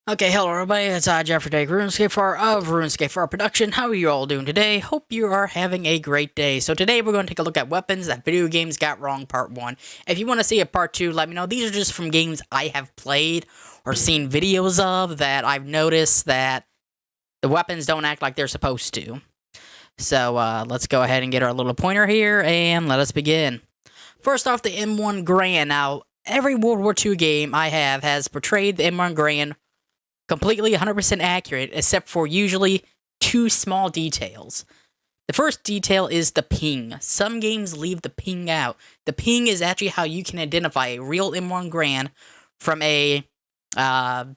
Okay, hello everybody, it's Jeffrey Day, RuneScape 4 of RuneScape 4 Production. How are you all doing today? Hope you are having a great day. So today we're going to take a look at weapons that video games got wrong, part 1. If you want to see a part 2, let me know. These are just from games I have played or seen videos of that I've noticed that the weapons don't act like they're supposed to. So let's go ahead and get our little pointer here and let us begin. First off, the M1 Garand. Now, every World War II game I have has portrayed the M1 Garand completely 100% accurate, except for usually two small details. The first detail is the ping. Some games leave the ping out. The ping is actually how you can identify a real M1 Garand from a replica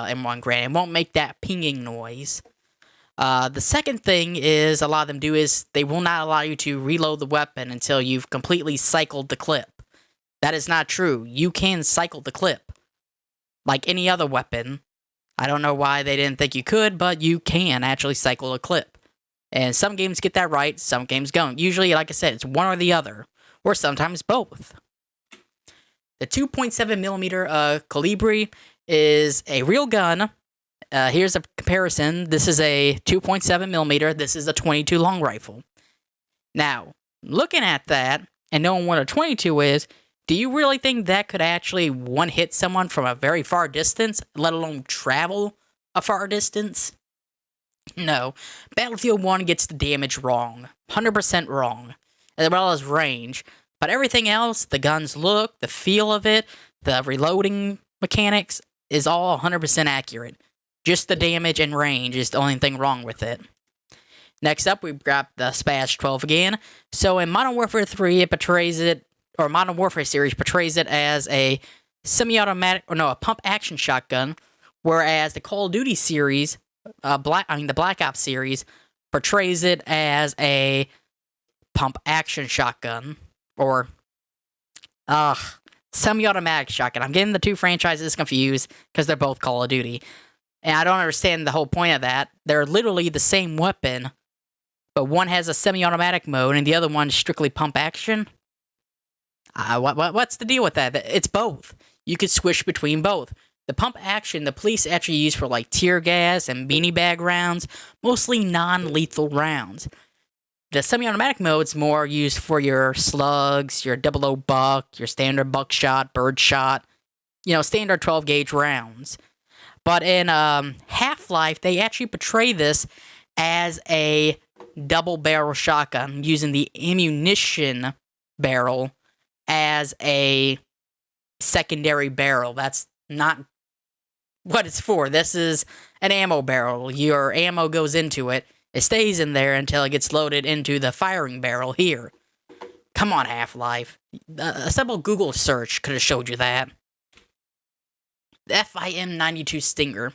M1 Garand. It won't make that pinging noise. The second thing is a lot of them do is they will not allow you to reload the weapon until you've completely cycled the clip. That is not true. You can cycle the clip like any other weapon. I don't know why they didn't think you could, but you can actually cycle a clip. And some games get that right, some games don't. Usually, like I said, it's one or the other, or sometimes both. The 2.7mm Colibri is a real gun. Here's a comparison. This is a 2.7mm. This is a 22 long rifle. Now, looking at that and knowing what a 22 is, do you really think that could actually one-hit someone from a very far distance, let alone travel a far distance? No. Battlefield 1 gets the damage wrong. 100% wrong. As well as range. But everything else, the gun's look, the feel of it, the reloading mechanics, is all 100% accurate. Just the damage and range is the only thing wrong with it. Next up, we've got the Spash 12 again. So in Modern Warfare 3, it portrays it, or Modern Warfare series portrays it as a semi-automatic, a pump action shotgun, whereas the Call of Duty series, the Black Ops series, portrays it as a pump action shotgun, or semi-automatic shotgun. I'm getting the two franchises confused because they're both Call of Duty, and I don't understand the whole point of that. They're literally the same weapon, but one has a semi-automatic mode and the other one's strictly pump action. What's the deal with that? It's both. You could switch between both. The pump action, the police actually use for like tear gas and beanie bag rounds, mostly non-lethal rounds. The semi-automatic mode's more used for your slugs, your 00 buck, your standard buckshot, birdshot, standard 12 gauge rounds. But in Half-Life, they actually portray this as a double barrel shotgun using the ammunition barrel as a secondary barrel. That's not what it's for. This is an ammo barrel. Your ammo goes into it. It stays in there until it gets loaded into the firing barrel here. Come on, Half-Life. A simple Google search could have showed you that. The FM92 Stinger.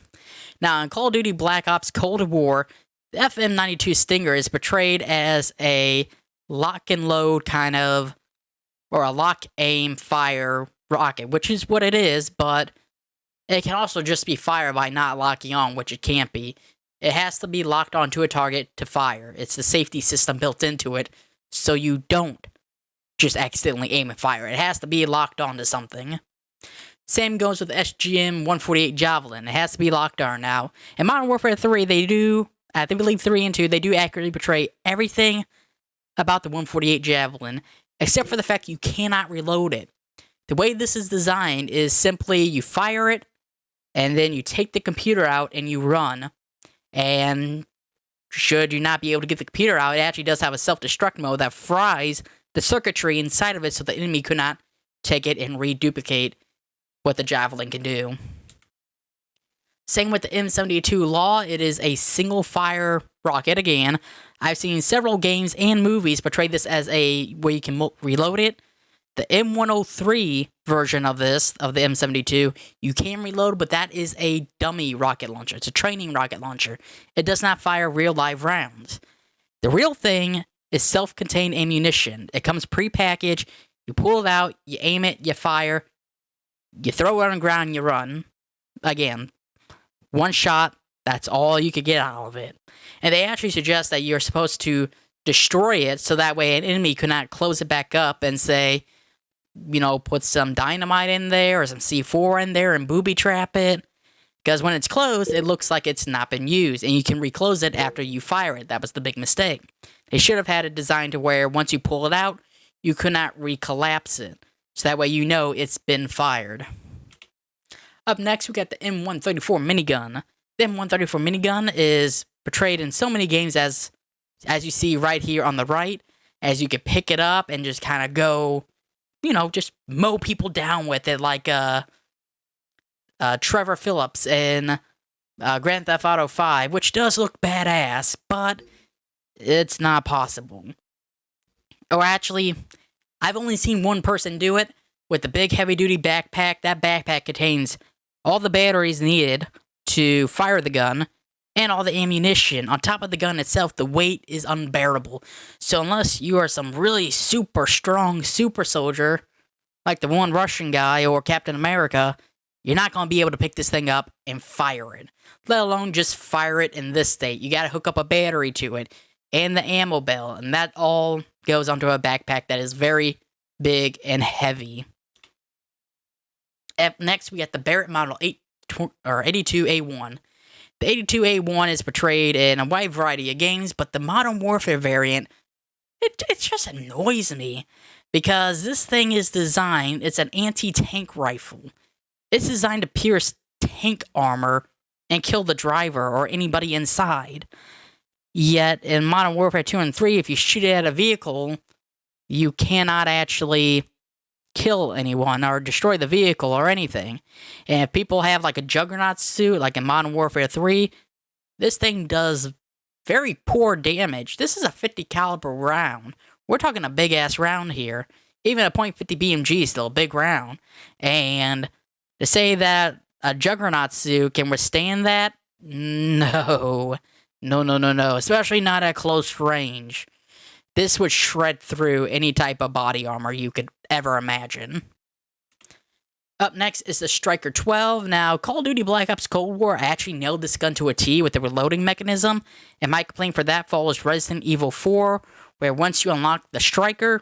Now, in Call of Duty Black Ops Cold War, the FM92 Stinger is portrayed as a lock and load kind of, or a lock, aim, fire rocket, which is what it is, but it can also just be fired by not locking on, which it can't be. It has to be locked onto a target to fire. It's the safety system built into it, so you don't just accidentally aim and fire. It has to be locked onto something. Same goes with SGM 148 Javelin. It has to be locked on now. In Modern Warfare 3, they do, I believe 3 and 2, they do accurately portray everything about the 148 Javelin, except for the fact you cannot reload it. The way this is designed is simply you fire it, and then you take the computer out and you run. And should you not be able to get the computer out, it actually does have a self-destruct mode that fries the circuitry inside of it so the enemy could not take it and reduplicate what the Javelin can do. Same with the M72 Law. It is a single-fire rocket again. I've seen several games and movies portray this as where you can reload it. The M134 version of this, of the M72, you can reload, but that is a dummy rocket launcher. It's a training rocket launcher. It does not fire real live rounds. The real thing is self-contained ammunition. It comes pre-packaged. You pull it out, you aim it, you fire, you throw it on the ground, and you run. Again, one shot, that's all you could get out of it. And they actually suggest that you're supposed to destroy it so that way an enemy could not close it back up and say, put some dynamite in there or some C4 in there and booby trap it. Because when it's closed, it looks like it's not been used, and you can reclose it after you fire it. That was the big mistake. They should have had it designed to where once you pull it out, you could not recollapse it. So that way you know it's been fired. Up next, we got the M134 Minigun. The M134 Minigun is portrayed in so many games as you see right here on the right, as you can pick it up and just kind of go, just mow people down with it like Trevor Phillips in Grand Theft Auto 5, which does look badass, but it's not possible. Or actually, I've only seen one person do it with the big heavy-duty backpack. That backpack contains all the batteries needed to fire the gun and all the ammunition. On top of the gun itself, the weight is unbearable. So unless you are some really super strong super soldier, like the one Russian guy or Captain America, you're not going to be able to pick this thing up and fire it. Let alone just fire it in this state. You got to hook up a battery to it and the ammo belt, and that all goes onto a backpack that is very big and heavy. Up next, we got the Barrett Model 82A1. The 82A1 is portrayed in a wide variety of games, but the Modern Warfare variant, it just annoys me. Because this thing is designed, it's an anti-tank rifle. It's designed to pierce tank armor and kill the driver or anybody inside. Yet, in Modern Warfare 2 and 3, if you shoot it at a vehicle, you cannot actually kill anyone or destroy the vehicle or anything. And if people have like a Juggernaut suit, like in Modern Warfare 3, this thing does very poor damage. This is a 50 caliber round. We're talking a big-ass round here. Even a .50 BMG is still a big round. And to say that a Juggernaut suit can withstand that? No. No. Especially not at close range. This would shred through any type of body armor you could ever imagine. Up next is the Striker 12. Now, Call of Duty Black Ops Cold War actually nailed this gun to a T with the reloading mechanism. And my complaint for that follows Resident Evil 4, where once you unlock the Striker,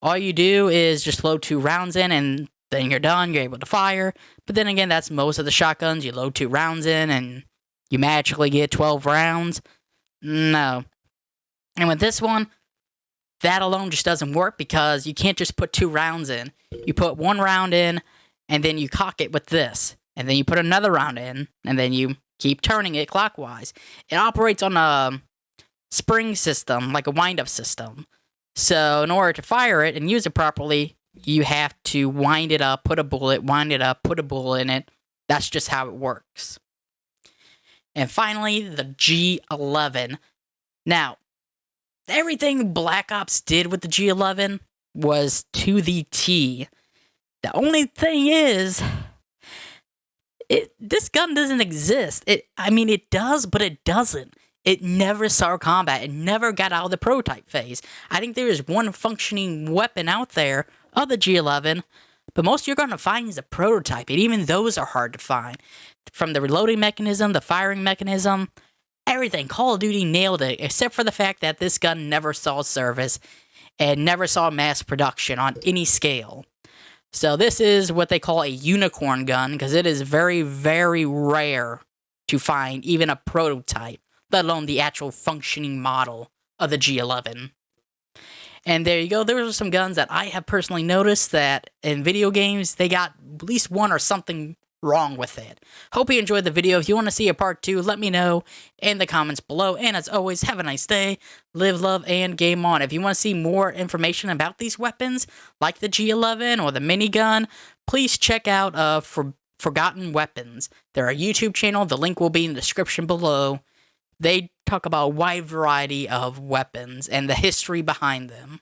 all you do is just load 2 rounds in and then you're done, you're able to fire. But then again, that's most of the shotguns. You load 2 rounds in and you magically get 12 rounds. No. And with this one, that alone just doesn't work because you can't just put 2 rounds in. You put 1 round in and then you cock it with this. And then you put another round in and then you keep turning it clockwise. It operates on a spring system, like a wind-up system. So in order to fire it and use it properly, you have to wind it up, put a bullet, wind it up, put a bullet in it. That's just how it works. And finally, the G11. Now, everything Black Ops did with the G11 was to the T. The only thing is, this gun doesn't exist. It does, but it doesn't. It never saw combat. It never got out of the prototype phase. I think there is one functioning weapon out there of the G11, but most you're going to find is a prototype, and even those are hard to find. From the reloading mechanism, the firing mechanism, everything. Call of Duty nailed it, except for the fact that this gun never saw service and never saw mass production on any scale. So this is what they call a unicorn gun, because it is very, very rare to find even a prototype, let alone the actual functioning model of the G11. And there you go. Those are some guns that I have personally noticed that in video games, they got at least one or something wrong with it. Hope you enjoyed the video. If you want to see a part 2, let me know in the comments below. And as always, have a nice day. Live, love, and game on. If you want to see more information about these weapons, like the G11 or the minigun, please check out Forgotten Weapons. They're a YouTube channel. The link will be in the description below. They talk about a wide variety of weapons and the history behind them.